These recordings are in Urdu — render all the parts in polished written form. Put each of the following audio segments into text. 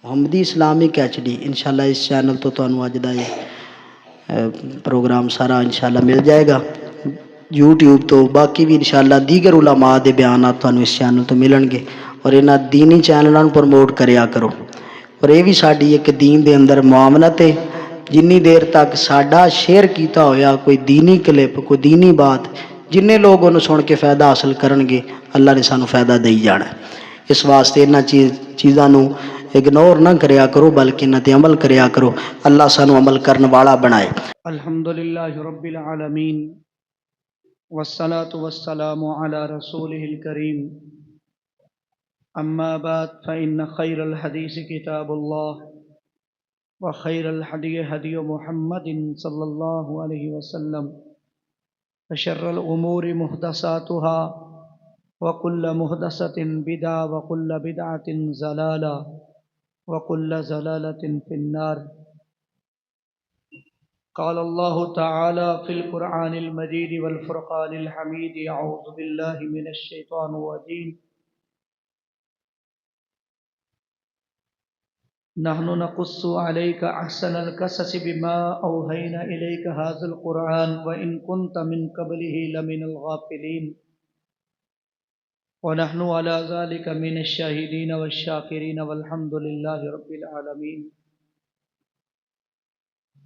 محمدی اسلامک HD انشاءاللہ اس چینل تو تانوں اج دا پروگرام سارا انشاءاللہ مل جائے گا YouTube تو باقی بھی انشاءاللہ دیگر علماء دے بیانات تانوں اس چینل تو ملن گے اور انہاں دینی چینلاں نوں پروموٹ کریا کرو اور یہ بھی ساڈی ایک دین دے اندر معاملت ہے جنی دیر تک ساڈا شیئر کیتا ہویا کوئی دینی کلپ کوئی دینی بات جننے لوگ انہوں سن کے فائدہ حاصل کرن گے اللہ نے سانو فائدہ دئی جانا ہے اس واسطے انہاں چیزاں نوں اگنور نہ کریا کرو بلکہ انہاں تے عمل کریا کرو اللہ سانو عمل کرن والا بنائے الحمدللہ رب العالمین والصلاة والسلام على رسوله الكريم اما بعد فإن خير الحديث كتاب الله وخير الهدي هدي محمد صلى الله عليه وسلم وشر الأمور محدثاتها وكل محدثة بدعة وكل بدعة ضلالة وكل ضلالة في النار قال الله تعالى في القرآن المجيد والفرقان الحميد أعوذ بالله من الشيطان الرجيم نحن نقص عليك أحسن القصص بما أوحينا إليك هذا القرآن وإن كنت من قبله لمن الغافلين ونحن على ذلك من الشاهدين والشاكرين والحمد لله رب العالمين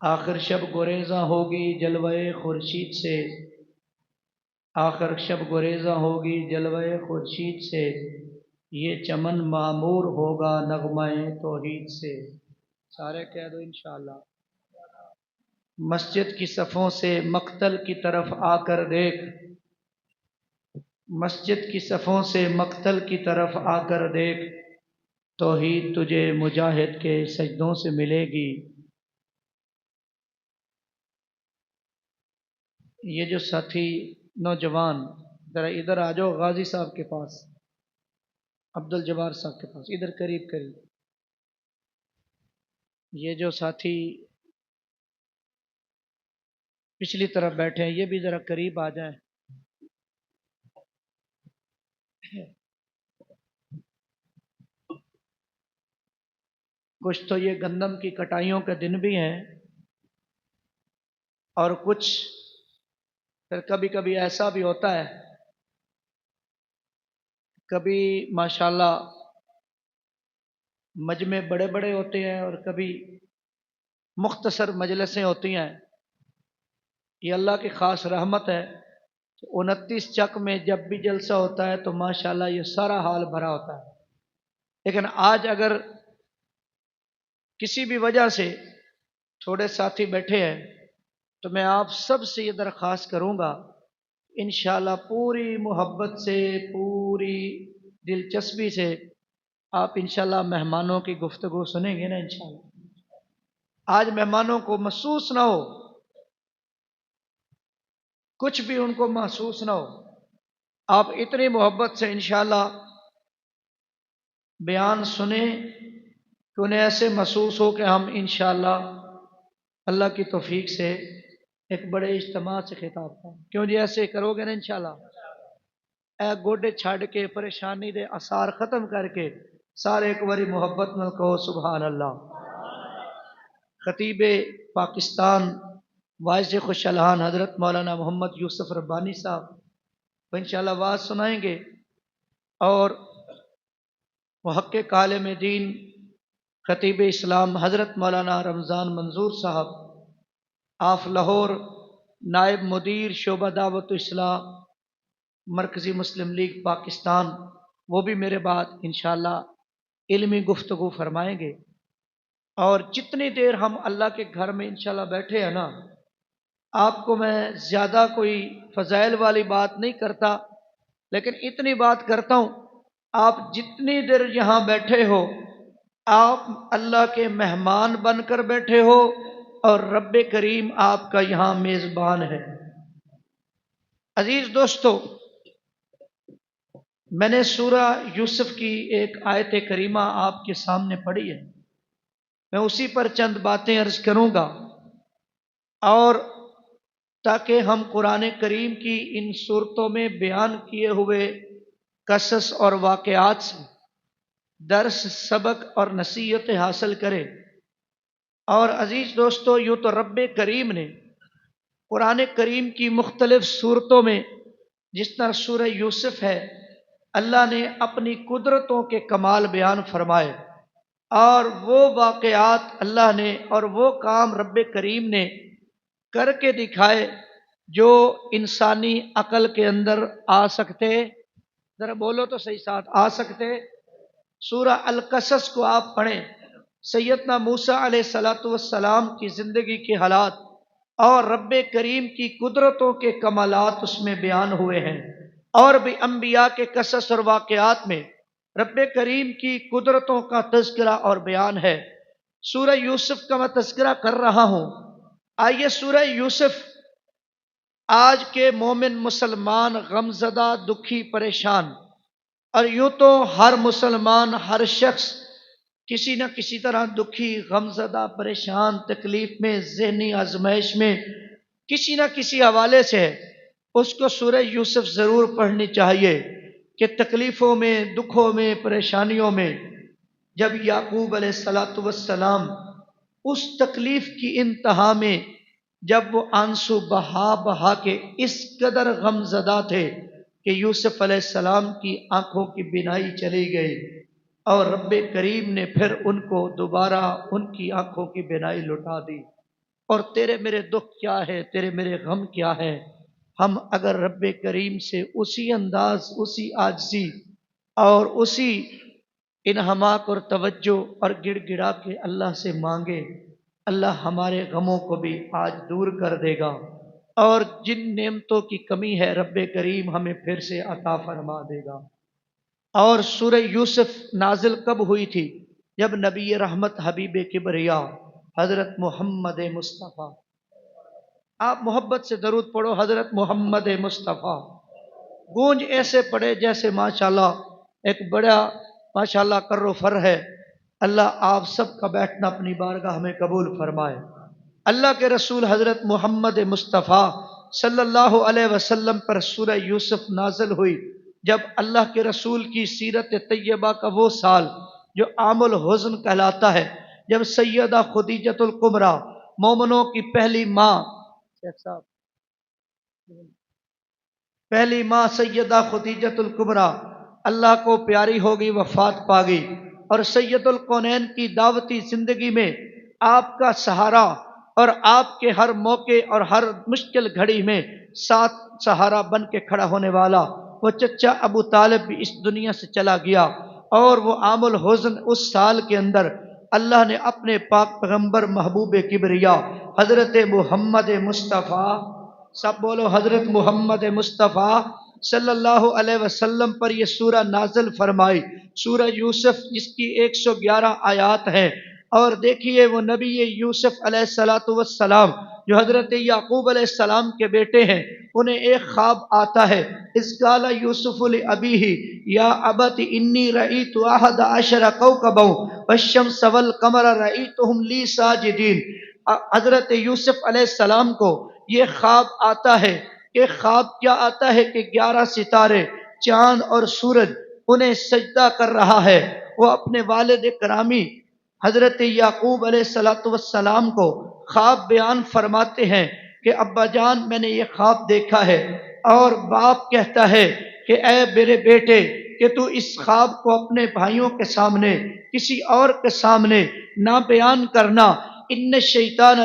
آخر شب گریزاں ہوگی جلوہ خورشید سے آخر شب گریزاں ہوگی جلوہ خورشید سے یہ چمن معمور ہوگا نغمہ توحید سے سارے کہہ دو انشاءاللہ مسجد کی صفوں سے مقتل کی طرف آ کر دیکھ مسجد کی صفوں سے مقتل کی طرف آ کر دیکھ توحید تجھے مجاہد کے سجدوں سے ملے گی یہ جو ساتھی نوجوان ذرا ادھر آ جاؤ غازی صاحب کے پاس عبد الجبار صاحب کے پاس ادھر قریب قریب یہ جو ساتھی پچھلی طرف بیٹھے ہیں یہ بھی ذرا قریب آ جائیں کچھ تو یہ گندم کی کٹائیوں کے دن بھی ہیں اور کچھ پھر کبھی کبھی ایسا بھی ہوتا ہے کبھی ماشاءاللہ مجمع بڑے بڑے ہوتے ہیں اور کبھی مختصر مجلسیں ہوتی ہیں یہ اللہ کی خاص رحمت ہے 29 چک میں جب بھی جلسہ ہوتا ہے تو ماشاءاللہ یہ سارا حال بھرا ہوتا ہے لیکن آج اگر کسی بھی وجہ سے تھوڑے ساتھی بیٹھے ہیں تو میں آپ سب سے یہ درخواست کروں گا انشاءاللہ پوری محبت سے پوری دلچسپی سے آپ انشاءاللہ مہمانوں کی گفتگو سنیں گے نا انشاءاللہ آج مہمانوں کو محسوس نہ ہو کچھ بھی ان کو محسوس نہ ہو آپ اتنی محبت سے انشاءاللہ بیان سنیں کہ انہیں ایسے محسوس ہو کہ ہم انشاءاللہ اللہ کی توفیق سے ایک بڑے اجتماع سے خطاب کریں کیوں جی ایسے کرو گے نا انشاءاللہ اے گوڈے چھاڑ کے پریشانی دے آثار ختم کر کے سارے ایک باری محبت میں کہو سبحان اللہ خطیب پاکستان واعظ خوش الحان حضرت مولانا محمد یوسف ربانی صاحب وہ انشاءاللہ واعظ سنائیں گے اور محقق عالم دین خطیب اسلام حضرت مولانا رمضان منظور صاحب آف لاہور نائب مدیر شعبہ دعوت و اصلاح مرکزی مسلم لیگ پاکستان وہ بھی میرے بعد انشاءاللہ علمی گفتگو فرمائیں گے اور جتنی دیر ہم اللہ کے گھر میں انشاءاللہ بیٹھے ہیں نا آپ کو میں زیادہ کوئی فضائل والی بات نہیں کرتا لیکن اتنی بات کرتا ہوں آپ جتنی دیر یہاں بیٹھے ہو آپ اللہ کے مہمان بن کر بیٹھے ہو اور رب کریم آپ کا یہاں میزبان ہے عزیز دوستو میں نے سورہ یوسف کی ایک آیت کریمہ آپ کے سامنے پڑھی ہے میں اسی پر چند باتیں عرض کروں گا اور تاکہ ہم قرآن کریم کی ان صورتوں میں بیان کیے ہوئے قصص اور واقعات سے درس سبق اور نصیحتیں حاصل کرے۔ اور عزیز دوستو، یوں تو رب کریم نے قرآن کریم کی مختلف صورتوں میں، جس طرح سورہ یوسف ہے، اللہ نے اپنی قدرتوں کے کمال بیان فرمائے، اور وہ واقعات اللہ نے اور وہ کام رب کریم نے کر کے دکھائے جو انسانی عقل کے اندر آ سکتے، ذرا بولو تو صحیح ساتھ، آ سکتے۔ سورہ القصص کو آپ پڑھیں، سیدنا موسیٰ علیہ الصلاۃ والسلام کی زندگی کے حالات اور رب کریم کی قدرتوں کے کمالات اس میں بیان ہوئے ہیں، اور بھی انبیاء کے قصص اور واقعات میں رب کریم کی قدرتوں کا تذکرہ اور بیان ہے۔ سورہ یوسف کا میں تذکرہ کر رہا ہوں۔ آئیے سورہ یوسف، آج کے مومن مسلمان غمزدہ، دکھی، پریشان، اور یوں تو ہر مسلمان، ہر شخص کسی نہ کسی طرح دکھی، غمزدہ، پریشان، تکلیف میں، ذہنی آزمائش میں کسی نہ کسی حوالے سے ہے، اس کو سورہ یوسف ضرور پڑھنی چاہیے کہ تکلیفوں میں، دکھوں میں، پریشانیوں میں جب یعقوب علیہ السلام اس تکلیف کی انتہا میں، جب وہ آنسو بہا بہا کے اس قدر غمزدہ تھے کہ یوسف علیہ السلام کی آنکھوں کی بینائی چلی گئی، اور رب کریم نے پھر ان کو دوبارہ ان کی آنکھوں کی بینائی لوٹا دی۔ اور تیرے میرے دکھ کیا ہے، تیرے میرے غم کیا ہے، ہم اگر رب کریم سے اسی انداز، اسی عاجزی اور اسی انہماک اور توجہ اور گڑ گڑا کے اللہ سے مانگے، اللہ ہمارے غموں کو بھی آج دور کر دے گا، اور جن نعمتوں کی کمی ہے رب کریم ہمیں پھر سے عطا فرما دے گا۔ اور سورہ یوسف نازل کب ہوئی تھی؟ جب نبی رحمت حبیب کبریا حضرت محمد مصطفیٰ، آپ محبت سے درود پڑھو، حضرت محمد مصطفیٰ، گونج ایسے پڑے جیسے ماشاءاللہ ایک بڑا ماشاءاللہ کر و فر ہے۔ اللہ آپ سب کا بیٹھنا اپنی بارگاہ میں قبول فرمائے۔ اللہ کے رسول حضرت محمد مصطفیٰ صلی اللہ علیہ وسلم پر سورہ یوسف نازل ہوئی جب اللہ کے رسول کی سیرت طیبہ کا وہ سال جو عام الحزن کہلاتا ہے، جب سیدہ خدیجۃ الکبریٰ، مومنوں کی پہلی ماں، پہلی ماں سیدہ خدیجۃ الکبریٰ اللہ کو پیاری ہو گئی، وفات پا گئی، اور سید الکونین کی دعوتی زندگی میں آپ کا سہارا اور آپ کے ہر موقع اور ہر مشکل گھڑی میں ساتھ سہارا بن کے کھڑا ہونے والا وہ چچا ابو طالب بھی اس دنیا سے چلا گیا، اور وہ عام الحزن اس سال کے اندر اللہ نے اپنے پاک پیغمبر محبوب کبریا حضرت محمد مصطفیٰ، سب بولو حضرت محمد مصطفیٰ صلی اللہ علیہ وسلم پر یہ سورہ نازل فرمائی، سورہ یوسف، جس کی 111 آیات ہیں۔ اور دیکھیے وہ نبی یوسف علیہ السلام جو حضرت یعقوب علیہ السلام کے بیٹے ہیں، انہیں ایک خواب آتا ہے، اذ قال یوسف لابیہ یا ابت انی رأیت احد عشر کوکبا والشمس والقمر رأیتهم لی ساجدین۔ حضرت یوسف علیہ السلام کو یہ خواب آتا ہے کہ خواب کیا آتا ہے کہ 11 ستارے، چاند اور سورج انہیں سجدہ کر رہا ہے۔ وہ اپنے والد کرامی حضرت یعقوب علیہ السلام کو خواب بیان فرماتے ہیں کہ ابا جان میں نے یہ خواب دیکھا ہے، اور باپ کہتا ہے کہ اے میرے بیٹے کہ تو اس خواب کو اپنے بھائیوں کے سامنے، کسی اور کے سامنے نہ بیان کرنا، ان الشیطان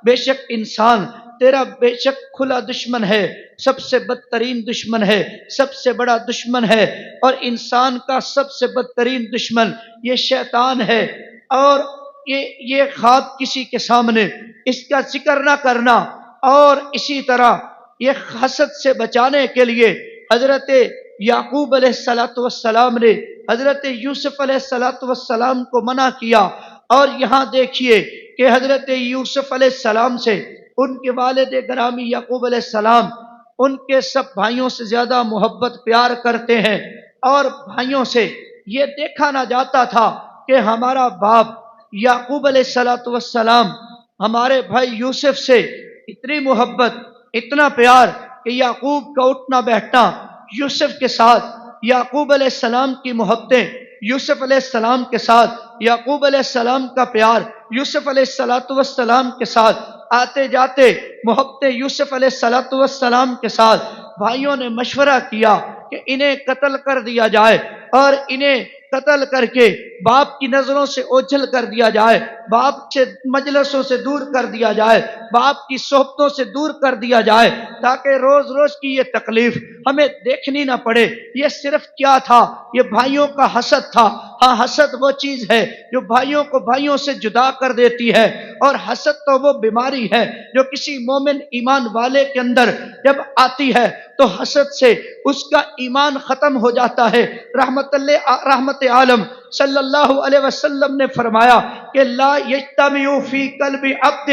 بے شک انسان تیرا بے شک کھلا دشمن ہے، سب سے بدترین دشمن ہے، سب سے بڑا دشمن ہے، اور انسان کا سب سے بدترین دشمن یہ شیطان ہے، اور یہ خواب کسی کے سامنے اس کا ذکر نہ کرنا۔ اور اسی طرح یہ حسد سے بچانے کے لیے حضرت یعقوب علیہ السلام نے حضرت یوسف علیہ السلام کو منع کیا۔ اور یہاں دیکھیے کہ حضرت یوسف علیہ السلام سے ان کے والد گرامی یعقوب علیہ السلام ان کے سب بھائیوں سے زیادہ محبت پیار کرتے ہیں، اور بھائیوں سے یہ دیکھا نہ جاتا تھا کہ ہمارا باپ یعقوب علیہ السلام ہمارے بھائی یوسف سے اتنی محبت، اتنا پیار کہ یعقوب کا اٹھنا بیٹھنا یوسف کے ساتھ، یعقوب علیہ السلام کی محبتیں، یوسف علیہ السلام کے ساتھ یعقوب علیہ السلام کا پیار یوسف علیہ السلام کے ساتھ، آتے جاتے محبتیں یوسف علیہ السلام کے ساتھ، بھائیوں نے مشورہ کیا کہ انہیں قتل کر دیا جائے اور انہیں قتل کر کے باپ کی نظروں سے اوجھل کر دیا جائے، باپ سے مجلسوں سے دور کر دیا جائے، باپ کی صحبتوں سے دور کر دیا جائے، تاکہ روز روز کی یہ تکلیف ہمیں دیکھنی نہ پڑے۔ یہ صرف کیا تھا؟ یہ بھائیوں کا حسد تھا۔ ہاں، حسد وہ چیز ہے جو بھائیوں کو بھائیوں سے جدا کر دیتی ہے، اور حسد تو وہ بیماری ہے جو کسی مومن ایمان والے کے اندر جب آتی ہے تو حسد سے اس کا ایمان ختم ہو جاتا ہے۔ رحمت عالم صلی اللہ علیہ وسلم نے فرمایا کہ لا یجتمع فی قلب عبد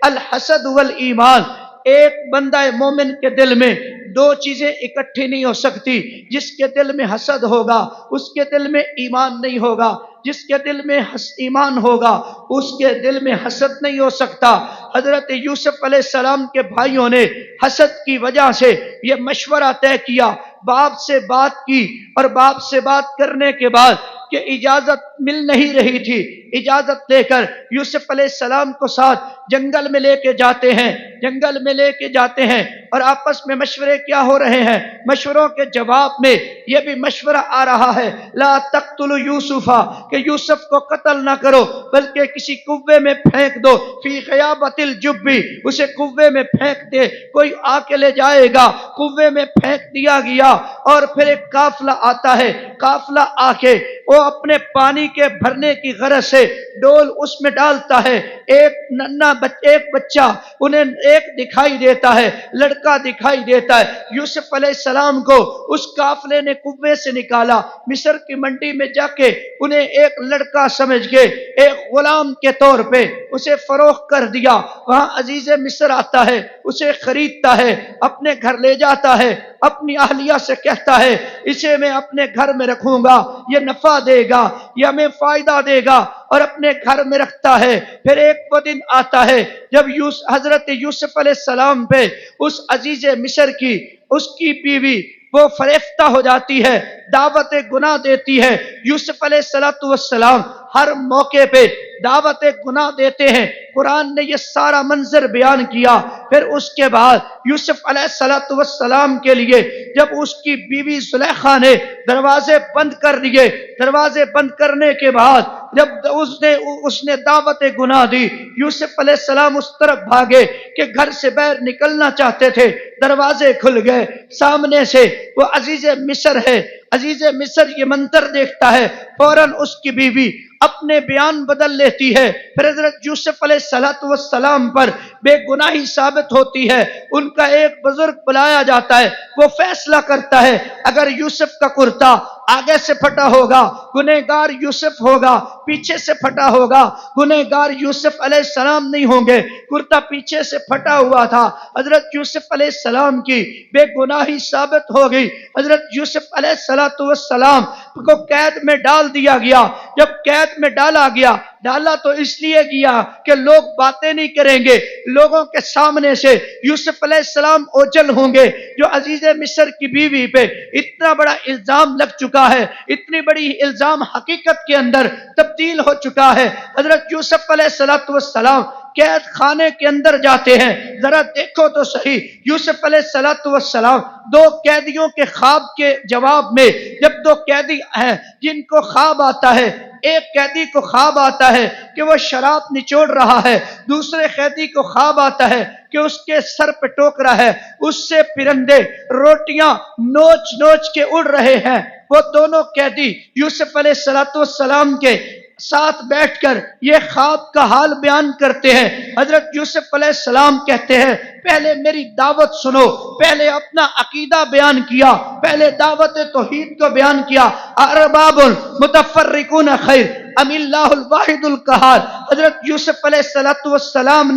الحسد والایمان، ایک بندہ مومن کے دل میں دو چیزیں اکٹھی نہیں ہو سکتی۔ جس کے دل میں حسد ہوگا اس کے دل میں ایمان نہیں ہوگا، جس کے دل میں ایمان ہوگا اس کے دل میں حسد نہیں ہو سکتا۔ حضرت یوسف علیہ السلام کے بھائیوں نے حسد کی وجہ سے یہ مشورہ طے کیا، باپ سے بات کی، اور باپ سے بات کرنے کے بعد کہ اجازت مل نہیں رہی تھی، اجازت لے کر یوسف علیہ السلام کو ساتھ جنگل میں لے کے جاتے ہیں، جنگل میں لے کے جاتے ہیں، اور آپس میں مشورے کیا ہو رہے ہیں؟ مشوروں کے جواب میں یہ بھی مشورہ آ رہا ہے، لا تقتلوا یوسف، کہ یوسف کو قتل نہ کرو بلکہ کسی کنویں میں پھینک دو، فی غیابت الجب، اسے کنویں میں پھینک دے، کوئی آ کے لے جائے گا۔ کنویں میں پھینک دیا گیا، اور پھر ایک قافلہ آتا ہے، قافلہ آ کے وہ اپنے پانی کے بھرنے کی غرض سے ڈول اس میں ڈالتا ہے۔ ایک بچہ انہیں ایک دکھائی دیتا ہے، لڑکا دکھائی دیتا ہے۔ یوسف علیہ السلام کو اس قافلے نے کنویں سے نکالا، مصر کی منڈی میں جا کے انہیں ایک لڑکا سمجھ کے ایک غلام کے طور پہ اسے فروخت کر دیا۔ وہاں عزیز مصر آتا ہے، اسے خریدتا ہے، اپنے گھر لے جاتا ہے، اپنی اہلیہ سے کہتا ہے اسے میں اپنے گھر میں رکھوں گا، یہ نفع دے گا، یہ ہمیں فائدہ دے گا، اور اپنے گھر میں رکھتا ہے۔ پھر ایک وہ دن آتا ہے جب حضرت یوسف علیہ السلام پہ اس عزیز مصر کی اس کی بیوی وہ فریفتہ ہو جاتی ہے، دعوت گناہ دیتی ہے۔ یوسف علیہ السلام ہر موقع پہ دعوت گناہ دیتے ہیں۔ قرآن نے یہ سارا منظر بیان کیا۔ پھر اس کے بعد یوسف علیہ السلام کے لیے جب اس کی بیوی زلیخا نے دروازے بند کر دیے، دروازے بند کرنے کے بعد جب اس نے دعوت گناہ دی، یوسف علیہ السلام اس طرف بھاگے کہ گھر سے باہر نکلنا چاہتے تھے، دروازے کھل گئے، سامنے سے وہ عزیز مصر ہے۔ عزیز مصر یہ منظر دیکھتا ہے، فوراً اس کی بیوی اپنے بیان بدل لیتی ہے۔ پھر حضرت یوسف علیہ السلام پر بے گناہی ثابت ہوتی ہے۔ ان کا ایک بزرگ بلایا جاتا ہے، وہ فیصلہ کرتا ہے اگر یوسف کا کرتا آگے سے پھٹا ہوگا گنہگار یوسف ہوگا، پیچھے سے پھٹا ہوگا گنہگار یوسف علیہ السلام نہیں ہوں گے۔ کرتا پیچھے سے پھٹا ہوا تھا، حضرت یوسف علیہ السلام کی بے گناہی ثابت ہو گئی۔ حضرت یوسف علیہ السلام کو قید میں ڈال دیا گیا۔ جب قید میں ڈالا تو اس لیے گیا کہ لوگ باتیں نہیں کریں گے، لوگوں کے سامنے سے یوسف علیہ السلام اوجھل ہوں گے۔ جو عزیز مصر کی بیوی پہ اتنا بڑا الزام لگ چکا ہے، اتنی بڑی الزام حقیقت کے اندر تبدیل ہو چکا ہے۔ حضرت یوسف علیہ السلام قید خانے کے اندر جاتے ہیں۔ ذرا دیکھو تو صحیح، یوسف علیہ السلام دو قیدیوں کے خواب کے جواب میں، جب دو قیدی ہیں جن کو خواب آتا ہے، ایک قیدی کو خواب آتا ہے کہ وہ شراب نچوڑ رہا ہے، دوسرے قیدی کو خواب آتا ہے کہ اس کے سر پہ ٹوکرا ہے، اس سے پرندے روٹیاں نوچ نوچ کے اڑ رہے ہیں۔ وہ دونوں قیدی یوسف علیہ السلام کے ساتھ بیٹھ کر یہ خواب کا حال بیان کرتے ہیں۔ حضرت یوسف علیہ السلام کہتے ہیں پہلے میری دعوت سنو، پہلے اپنا عقیدہ بیان کیا، پہلے دعوت توحید کو بیان کیا۔ ارباب متفرقون خیر ام اللہ الواحد القہار۔ حضرت یوسف علیہ السلام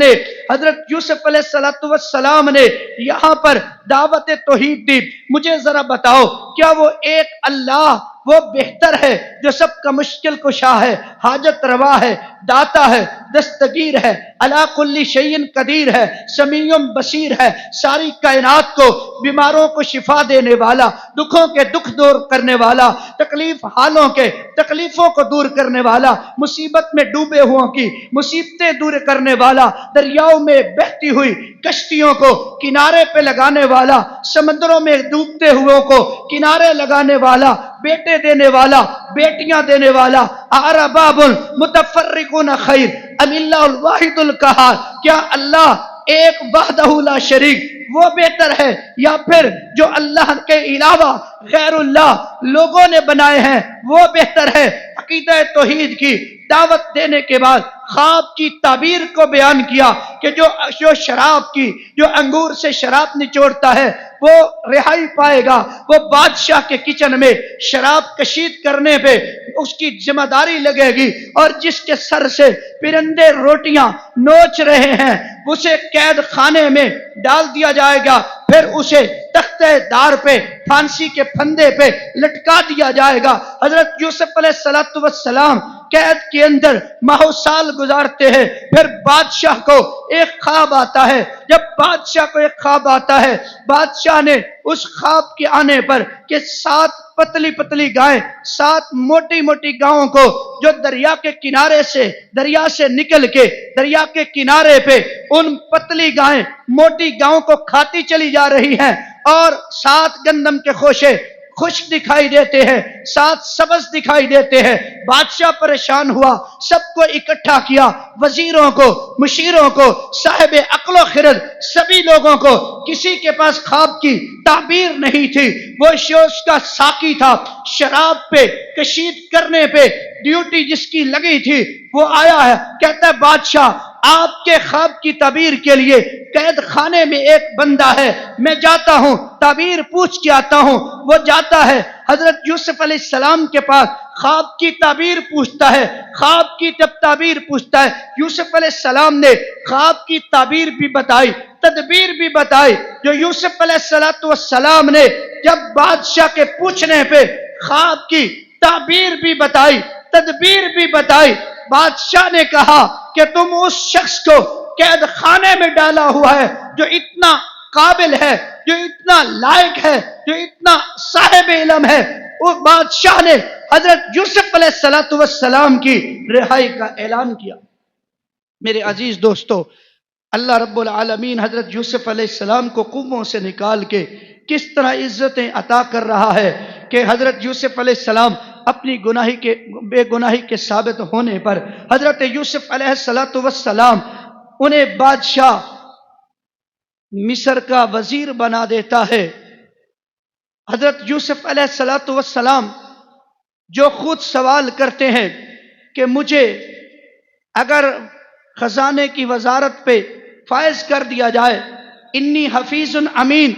نے یہاں پر دعوت توحید دی۔ مجھے ذرا بتاؤ، کیا وہ ایک اللہ وہ بہتر ہے جو سب کا مشکل کشا ہے، حاجت روا ہے، داتا ہے، دستگیر ہے، علی کل شیء قدیر ہے، سمیع بصیر ہے، ساری کائنات کو، بیماروں کو شفا دینے والا، دکھوں کے دکھ دور کرنے والا، تکلیف حالوں کے تکلیفوں کو دور کرنے والا، مصیبت میں ڈوبے ہوں کی مصیبتیں دور کرنے والا، دریاؤں میں بہتی ہوئی کشتیوں کو کنارے پہ لگانے والا، سمندروں میں ڈوبتے ہوئے کو کنارے لگانے والا، بیٹے دینے والا، بیٹیاں دینے والا، ارباب متفرقون خیر ام اللہ الواحد القہار، کیا اللہ ایک وحدہ لا شریک وہ بہتر ہے یا پھر جو اللہ کے علاوہ غیر اللہ لوگوں نے بنائے ہیں وہ بہتر ہے؟ عقیدہ توحید کی دعوت دینے کے بعد خواب کی تعبیر کو بیان کیا کہ جو شراب کی، جو انگور سے شراب نچوڑتا ہے وہ رہائی پائے گا، وہ بادشاہ کے کچن میں شراب کشید کرنے پہ اس کی ذمہ داری لگے گی، اور جس کے سر سے پرندے روٹیاں نوچ رہے ہیں اسے قید خانے میں ڈال دیا جائے گا، پھر اسے تختے دار پہ پھانسی کے پھندے پہ لٹکا دیا جائے گا۔ حضرت یوسف علیہ السلام قید کے اندر ماہو سال گزارتے ہیں، پھر بادشاہ کو ایک خواب آتا ہے۔ جب بادشاہ کو ایک خواب آتا ہے، بادشاہ نے اس خواب کے آنے پر کہ 7 پتلی پتلی گائیں، 7 موٹی موٹی گاؤں کو جو دریا کے کنارے سے، دریا سے نکل کے دریا کے کنارے پہ ان پتلی گائیں موٹی گاؤں کو کھاتی چلی جا رہی ہیں، اور 7 گندم کے خوشے خشک دکھائی دیتے ہیں، 7 سبز دکھائی دیتے ہیں۔ بادشاہ پریشان ہوا، سب کو اکٹھا کیا، وزیروں کو، مشیروں کو، صاحب عقل و خرد سبھی لوگوں کو، کسی کے پاس خواب کی تعبیر نہیں تھی۔ وہ شوش کا ساقی تھا، شراب پہ کشید کرنے پہ ڈیوٹی جس کی لگی تھی، وہ آیا ہے، کہتا ہے بادشاہ آپ کے خواب کی تعبیر کے لیے قید خانے میں ایک بندہ ہے، میں جاتا ہوں تعبیر پوچھ کے آتا ہوں۔ وہ جاتا ہے حضرت یوسف علیہ السلام کے پاس، خواب کی تعبیر پوچھتا ہے۔ خواب کی جب تعبیر پوچھتا ہے، یوسف علیہ السلام نے خواب کی تعبیر بھی بتائی، تدبیر بھی بتائی۔ جو یوسف علیہ السلام نے جب بادشاہ کے پوچھنے پہ خواب کی تعبیر بھی بتائی، تدبیر بھی بتائی، بادشاہ نے کہا کہ تم اس شخص کو قید خانے میں ڈالا ہوا ہے جو اتنا قابل ہے، جو اتنا لائق ہے، جو اتنا صاحب علم ہے۔ وہ بادشاہ نے حضرت یوسف علیہ السلام کی رہائی کا اعلان کیا۔ میرے عزیز دوستو، اللہ رب العالمین حضرت یوسف علیہ السلام کو قوموں سے نکال کے کس طرح عزتیں عطا کر رہا ہے کہ حضرت یوسف علیہ السلام اپنی بے گناہی کے ثابت ہونے پر حضرت یوسف علیہ السلام انہیں بادشاہ مصر کا وزیر بنا دیتا ہے۔ حضرت یوسف علیہ السلام جو خود سوال کرتے ہیں کہ مجھے اگر خزانے کی وزارت پہ فائز کر دیا جائے، انی حفیظ امین،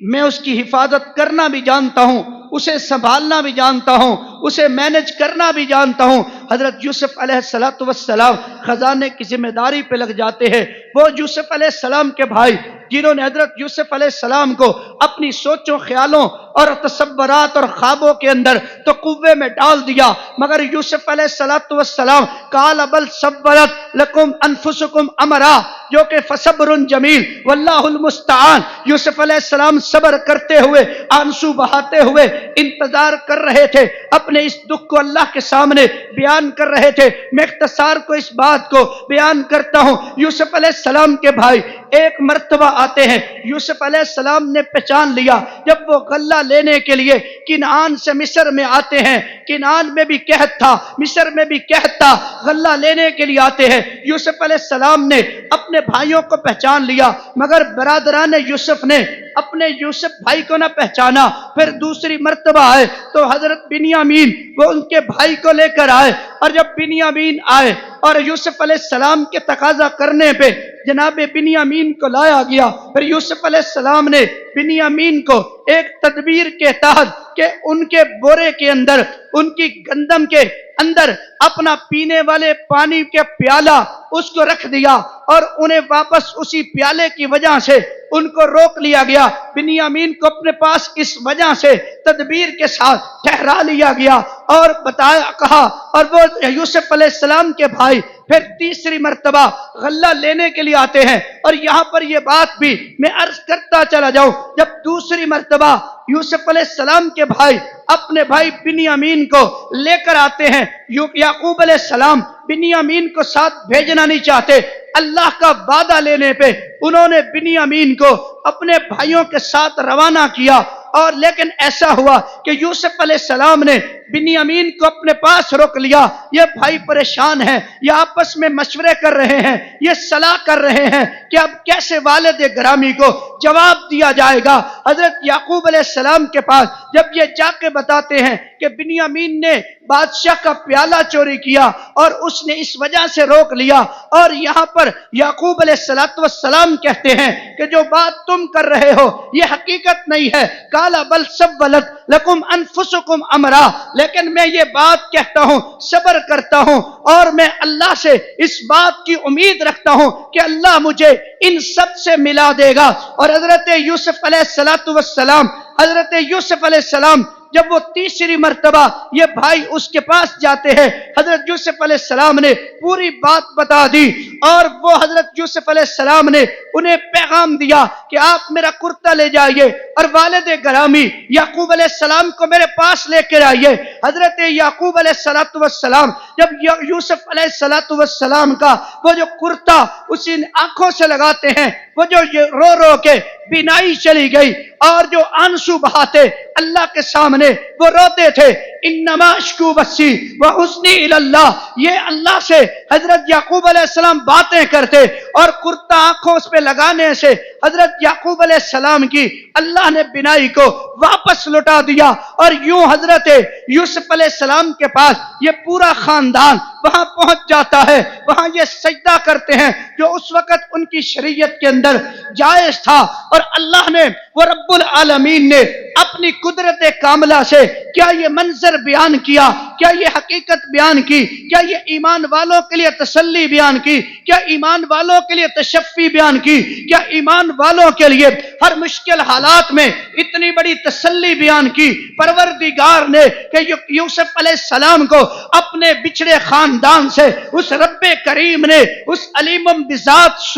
میں اس کی حفاظت کرنا بھی جانتا ہوں، اسے سنبھالنا بھی جانتا ہوں، اسے مینج کرنا بھی جانتا ہوں۔ حضرت یوسف علیہ السلام خزانے کی ذمہ داری پہ لگ جاتے ہیں۔ وہ یوسف علیہ السلام کے بھائی جنہوں نے حضرت یوسف علیہ السلام کو اپنی سوچوں، خیالوں اور تصورات اور خوابوں کے اندر تو قوے میں ڈال دیا، مگر یوسف علیہ السلام قال بل سولت لکم انفسکم امرا، جو کہ فصبر جمیل واللہ المستعان۔ یوسف علیہ السلام صبر کرتے ہوئے، آنسو بہاتے ہوئے انتظار کر رہے تھے، اپنے اس دکھ کو اللہ کے سامنے بیان کر رہے تھے۔ میں اختصار کو اس بات کو بیان کرتا ہوں۔ یوسف علیہ السلام کے بھائی ایک مرتبہ آتے ہیں، یوسف علیہ السلام نے پہچان لیا جب وہ غلہ لینے کے لیے کنعان سے مصر میں آتے ہیں، کنعان میں بھی قحط تھا، مصر میں بھی قحط تھا، غلہ لینے کے لیے آتے ہیں۔ یوسف علیہ السلام نے اپنے بھائیوں کو پہچان لیا، مگر برادران یوسف نے اپنے یوسف بھائی کو نہ پہچانا۔ پھر دوسری مرتبہ آئے تو حضرت بنیامین وہ ان کے بھائی کو لے کر آئے، اور جب بنیامین آئے اور یوسف علیہ السلام کے تقاضا کرنے پہ جناب بنیامین کو لایا گیا، پھر یوسف علیہ السلام نے بنیامین کو ایک تدبیر کے تحت کہ ان کے بورے کے اندر، ان کی گندم کے اندر اپنا پینے والے پانی کے پیالہ اس کو رکھ دیا، اور انہیں واپس اسی پیالے کی وجہ سے ان کو روک لیا گیا۔ بنیامین کو اپنے پاس اس وجہ سے تدبیر کے ساتھ ٹھہرا لیا گیا اور بتایا کہا، اور وہ یوسف علیہ السلام کے بھائی پھر تیسری مرتبہ غلہ لینے کے لیے آتے ہیں۔ اور یہاں پر یہ بات بھی میں عرض کرتا چلا جاؤں، جب دوسری مرتبہ یوسف علیہ السلام کے بھائی اپنے بھائی بنیامین کو لے کر آتے ہیں، یعقوب علیہ السلام بنیامین کو ساتھ بھیجنا نہیں چاہتے۔ اللہ کا وعدہ لینے پہ انہوں نے بنیامین کو اپنے بھائیوں کے ساتھ روانہ کیا، اور لیکن ایسا ہوا کہ یوسف علیہ السلام نے بنیامین کو اپنے پاس روک لیا۔ یہ بھائی پریشان ہیں، یہ آپس میں مشورے کر رہے ہیں، یہ صلاح کر رہے ہیں کہ اب کیسے والد گرامی کو جواب دیا جائے گا۔ حضرت یعقوب علیہ السلام کے پاس جب یہ جا کے بتاتے ہیں کہ بنیامین نے بادشاہ کا پیالہ چوری کیا اور اس نے اس وجہ سے روک لیا، اور یہاں پر یعقوب علیہ السلام کہتے ہیں کہ جو بات تم کر رہے ہو یہ حقیقت نہیں ہے، کالا بل سولت لکم انفسکم امرا، لیکن میں یہ بات کہتا ہوں، صبر کرتا ہوں، اور میں اللہ سے اس بات کی امید رکھتا ہوں کہ اللہ مجھے ان سب سے ملا دے گا۔ اور حضرت یوسف علیہ السلام جب وہ تیسری مرتبہ یہ بھائی اس کے پاس جاتے ہیں، حضرت یوسف علیہ السلام نے پوری بات بتا دی، اور وہ حضرت یوسف علیہ السلام نے انہیں پیغام دیا کہ آپ میرا کرتا لے جائیے اور والد گرامی یعقوب علیہ السلام کو میرے پاس لے کر آئیے۔ حضرت یعقوب علیہ السلام جب یوسف علیہ السلام کا وہ جو کرتا اسی آنکھوں سے لگاتے ہیں، وہ جو رو رو کے بینائی چلی گئی اور جو آنسو بہاتے اللہ کے سامنے وہ روتے تھے، انما اشکو بسی وحزنی الی اللہ، یہ اللہ سے حضرت یعقوب علیہ السلام باتیں کرتے، اور کرتا آنکھوں پہ لگانے سے حضرت یعقوب علیہ السلام کی اللہ نے بینائی کو واپس لوٹا دیا۔ اور یوں حضرت یوسف علیہ السلام کے پاس یہ پورا خاندان وہاں پہنچ جاتا ہے، وہاں یہ سجدہ کرتے ہیں جو اس وقت ان کی شریعت کے اندر جائز تھا، اور اللہ نے وہ رب العالمین نے اپنی قدرت کاملہ سے کیا یہ منظر بیان کیا، کیا یہ حقیقت بیان کی، کیا یہ ایمان والوں کے لیے تسلی بیان کی، کیا ایمان والوں کے لیے تشفی بیان کی، کیا ایمان والوں کے لیے ہر مشکل حالات میں اتنی بڑی تسلی بیان کی۔ پروردگار نے کہ یوسف علیہ السلام کو اپنے بچھڑے خاندان سے اس رب کریم نے، اس علیم بذات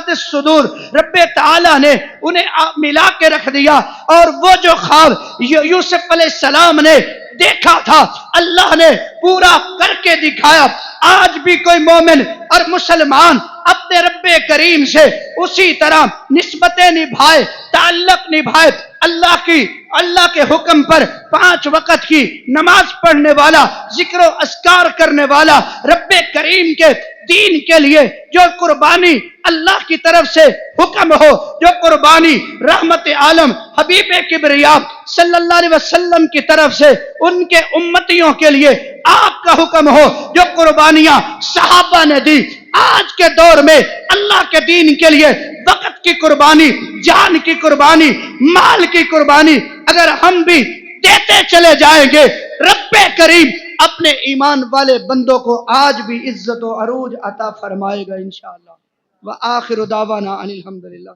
الصدور رب تعالی نے انہیں ملا کے رکھ دیا، اور وہ جو خواب یوسف علیہ السلام نے دیکھا تھا اللہ نے پورا کر کے دکھایا۔ آج بھی کوئی مومن اور مسلمان اپنے رب کریم سے اسی طرح نسبتیں نبھائے، تعلق نبھائے، اللہ کے حکم پر 5 وقت کی نماز پڑھنے والا، ذکر و اذکار کرنے والا، رب کریم کے دین کے لیے جو قربانی اللہ کی طرف سے حکم ہو، جو قربانی رحمت عالم حبیب کبریا صلی اللہ علیہ وسلم کی طرف سے ان کے امتیوں کے لیے آپ کا حکم ہو، جو قربانیاں صحابہ نے دی، آج کے دور میں اللہ کے دین کے لیے وقت کی قربانی، جان کی قربانی، مال کی قربانی اگر ہم بھی دیتے چلے جائیں گے، رب کریم اپنے ایمان والے بندوں کو آج بھی عزت و عروج عطا فرمائے گا انشاءاللہ۔ وآخر دعوانا ان الحمدللہ۔